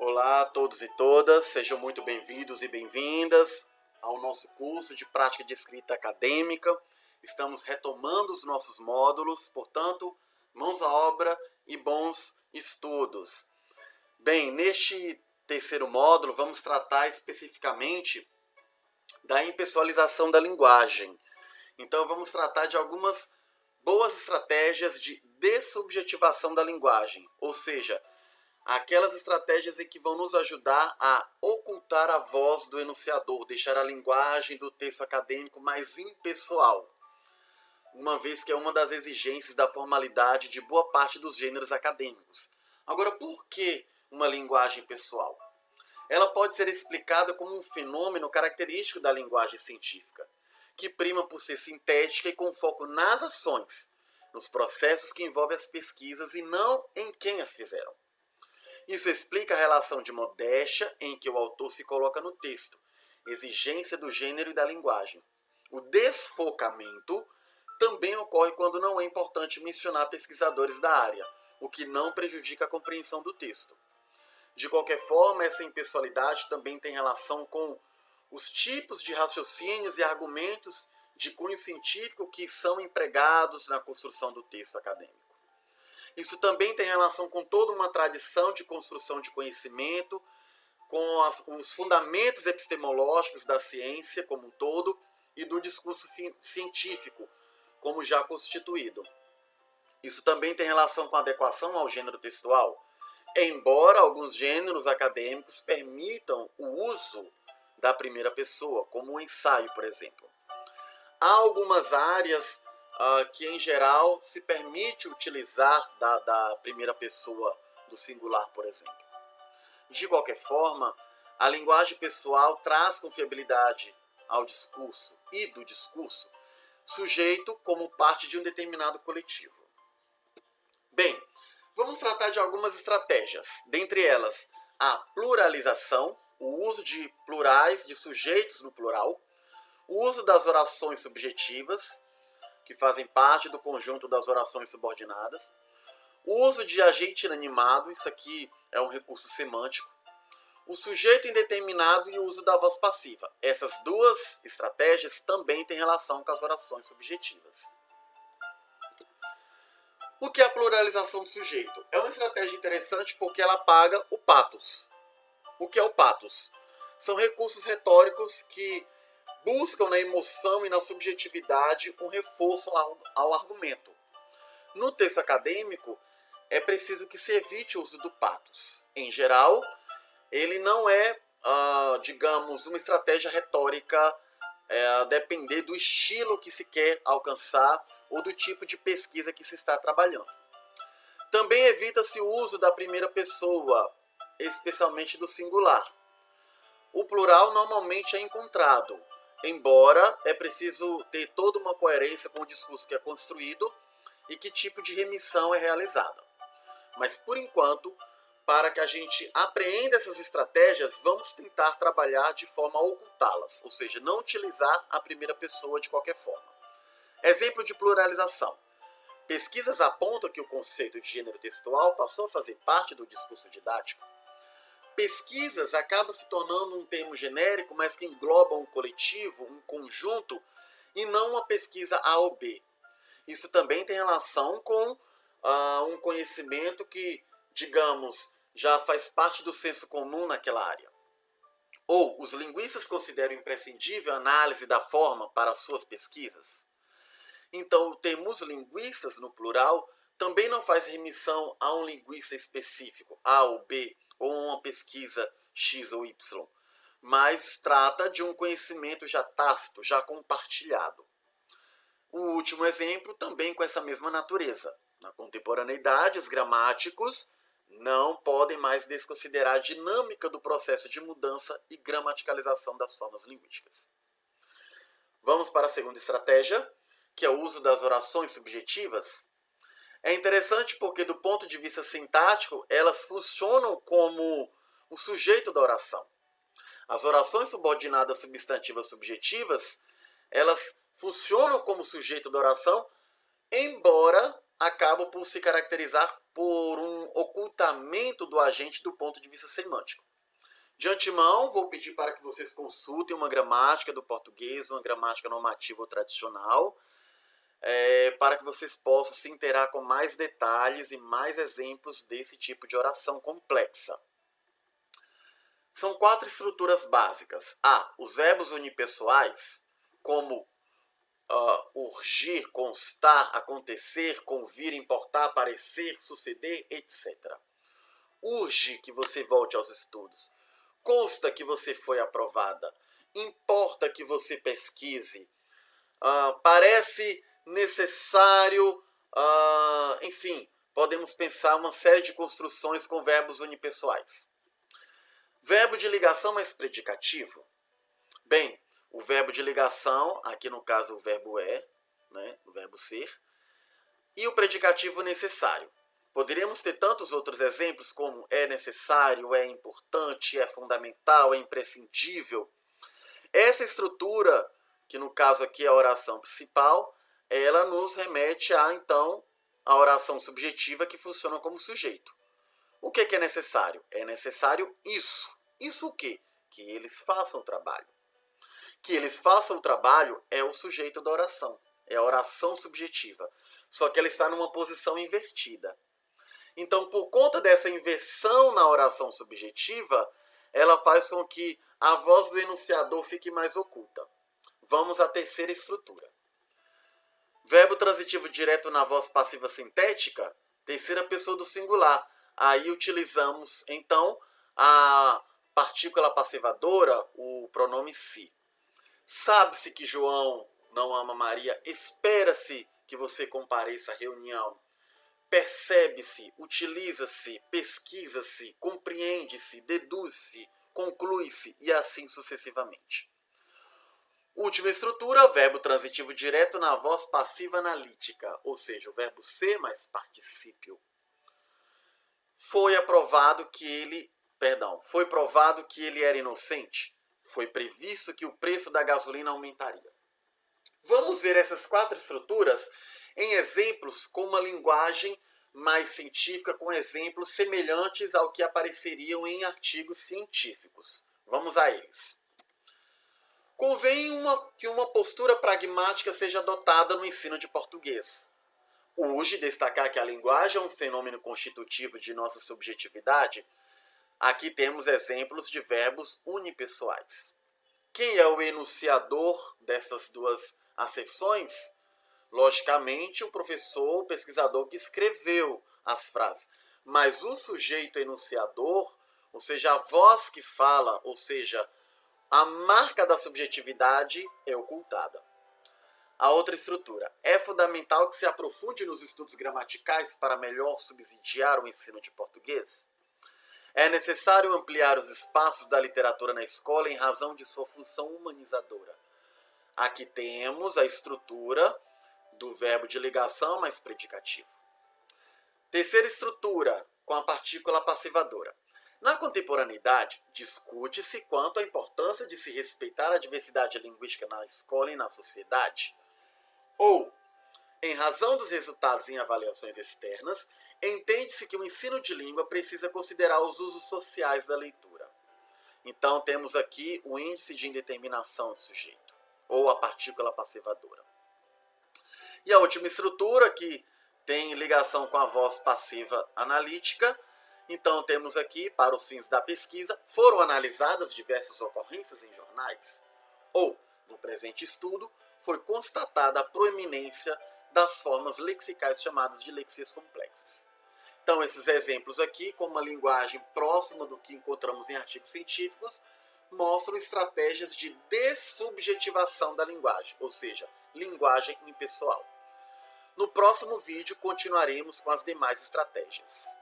Olá a todos e todas, sejam muito bem-vindos e bem-vindas ao nosso curso de prática de escrita acadêmica. Estamos retomando os nossos módulos, portanto, mãos à obra e bons estudos. Bem, neste terceiro módulo, vamos tratar especificamente da impessoalização da linguagem. Então, vamos tratar de algumas boas estratégias de dessubjetivação da linguagem, ou seja, aquelas estratégias em que vão nos ajudar a ocultar a voz do enunciador, deixar a linguagem do texto acadêmico mais impessoal, uma vez que é uma das exigências da formalidade de boa parte dos gêneros acadêmicos. Agora, por que uma linguagem pessoal? Ela pode ser explicada como um fenômeno característico da linguagem científica, que prima por ser sintética e com foco nas ações, nos processos que envolvem as pesquisas e não em quem as fizeram. Isso explica a relação de modéstia em que o autor se coloca no texto, exigência do gênero e da linguagem. O desfocamento também ocorre quando não é importante mencionar pesquisadores da área, o que não prejudica a compreensão do texto. De qualquer forma, essa impessoalidade também tem relação com os tipos de raciocínios e argumentos de cunho científico que são empregados na construção do texto acadêmico. Isso também tem relação com toda uma tradição de construção de conhecimento, com os fundamentos epistemológicos da ciência como um todo e do discurso científico como já constituído. Isso também tem relação com a adequação ao gênero textual, embora alguns gêneros acadêmicos permitam o uso da primeira pessoa, como o ensaio, por exemplo. Há algumas áreas que, em geral, se permite utilizar da primeira pessoa do singular, por exemplo. De qualquer forma, a linguagem pessoal traz confiabilidade ao discurso e do discurso, sujeito como parte de um determinado coletivo. Bem, vamos tratar de algumas estratégias, dentre elas a pluralização, o uso de plurais, de sujeitos no plural, o uso das orações subjetivas, que fazem parte do conjunto das orações subordinadas, o uso de agente inanimado, isso aqui é um recurso semântico, o sujeito indeterminado e o uso da voz passiva. Essas duas estratégias também têm relação com as orações subjetivas. O que é a pluralização do sujeito? É uma estratégia interessante porque ela apaga o patos. O que é o patos? São recursos retóricos que buscam na emoção e na subjetividade um reforço ao argumento. No texto acadêmico, é preciso que se evite o uso do patos. Em geral, ele não é, digamos, uma estratégia retórica a depender do estilo que se quer alcançar ou do tipo de pesquisa que se está trabalhando. Também evita-se o uso da primeira pessoa, especialmente do singular. O plural normalmente é encontrado, embora é preciso ter toda uma coerência com o discurso que é construído e que tipo de remissão é realizada. Mas, por enquanto, para que a gente apreenda essas estratégias, vamos tentar trabalhar de forma a ocultá-las, ou seja, não utilizar a primeira pessoa de qualquer forma. Exemplo de pluralização. Pesquisas apontam que o conceito de gênero textual passou a fazer parte do discurso didático. Pesquisas acabam se tornando um termo genérico, mas que engloba um coletivo, um conjunto, e não uma pesquisa A ou B. Isso também tem relação com um conhecimento que, digamos, já faz parte do senso comum naquela área. Ou os linguistas consideram imprescindível a análise da forma para suas pesquisas. Então, o termo os linguistas, no plural, também não faz remissão a um linguista específico, A ou B, ou uma pesquisa X ou Y, mas trata de um conhecimento já tácito, já compartilhado. O último exemplo também com essa mesma natureza. Na contemporaneidade, os gramáticos não podem mais desconsiderar a dinâmica do processo de mudança e gramaticalização das formas linguísticas. Vamos para a segunda estratégia, que é o uso das orações subjetivas. É interessante porque, do ponto de vista sintático, elas funcionam como o sujeito da oração. As orações subordinadas substantivas subjetivas, elas funcionam como sujeito da oração, embora acabam por se caracterizar por um ocultamento do agente do ponto de vista semântico. De antemão, vou pedir para que vocês consultem uma gramática do português, uma gramática normativa ou tradicional, para que vocês possam se inteirar com mais detalhes e mais exemplos desse tipo de oração complexa. São 4 estruturas básicas. A. Os verbos unipessoais, como urgir, constar, acontecer, convir, importar, parecer, suceder, etc. Urge que você volte aos estudos. Consta que você foi aprovada. Importa que você pesquise. Parece necessário. Enfim, podemos pensar uma série de construções com verbos unipessoais. Verbo de ligação mais predicativo. Bem, o verbo de ligação, aqui no caso o verbo é, né, o verbo ser, e o predicativo necessário. Poderíamos ter tantos outros exemplos como é necessário, é importante, é fundamental, é imprescindível. Essa estrutura, que no caso aqui é a oração principal, ela nos remete a, então, a oração subjetiva que funciona como sujeito. O que é necessário? É necessário isso. Isso o quê? Que eles façam o trabalho. Que eles façam o trabalho é o sujeito da oração. É a oração subjetiva. Só que ela está numa posição invertida. Então, por conta dessa inversão na oração subjetiva, ela faz com que a voz do enunciador fique mais oculta. Vamos à terceira estrutura. Verbo transitivo direto na voz passiva sintética, terceira pessoa do singular. Aí utilizamos, então, a partícula passivadora, o pronome se. Sabe-se que João não ama Maria, espera-se que você compareça à reunião. Percebe-se, utiliza-se, pesquisa-se, compreende-se, deduz-se, conclui-se e assim sucessivamente. Última estrutura, verbo transitivo direto na voz passiva analítica, ou seja, o verbo ser mais particípio. Foi provado que ele era inocente. Foi previsto que o preço da gasolina aumentaria. Vamos ver essas 4 estruturas em exemplos com uma linguagem mais científica, com exemplos semelhantes ao que apareceriam em artigos científicos. Vamos a eles. Convém que uma postura pragmática seja adotada no ensino de português. Urge destacar que a linguagem é um fenômeno constitutivo de nossa subjetividade. Aqui temos exemplos de verbos unipessoais. Quem é o enunciador dessas 2 acepções? Logicamente, o professor, o pesquisador que escreveu as frases. Mas o sujeito enunciador, ou seja, a voz que fala, ou seja, a marca da subjetividade é ocultada. A outra estrutura. É fundamental que se aprofunde nos estudos gramaticais para melhor subsidiar o ensino de português. É necessário ampliar os espaços da literatura na escola em razão de sua função humanizadora. Aqui temos a estrutura do verbo de ligação mais predicativo. Terceira estrutura, com a partícula passivadora. Na contemporaneidade, discute-se quanto à importância de se respeitar a diversidade linguística na escola e na sociedade. Ou, em razão dos resultados em avaliações externas, entende-se que o ensino de língua precisa considerar os usos sociais da leitura. Então, temos aqui o índice de indeterminação do sujeito, ou a partícula passivadora. E a última estrutura, que tem ligação com a voz passiva analítica. Então, temos aqui, para os fins da pesquisa, foram analisadas diversas ocorrências em jornais. Ou, no presente estudo, foi constatada a proeminência das formas lexicais chamadas de lexias complexas. Então, esses exemplos aqui, com uma linguagem próxima do que encontramos em artigos científicos, mostram estratégias de dessubjetivação da linguagem, ou seja, linguagem impessoal. No próximo vídeo, continuaremos com as demais estratégias.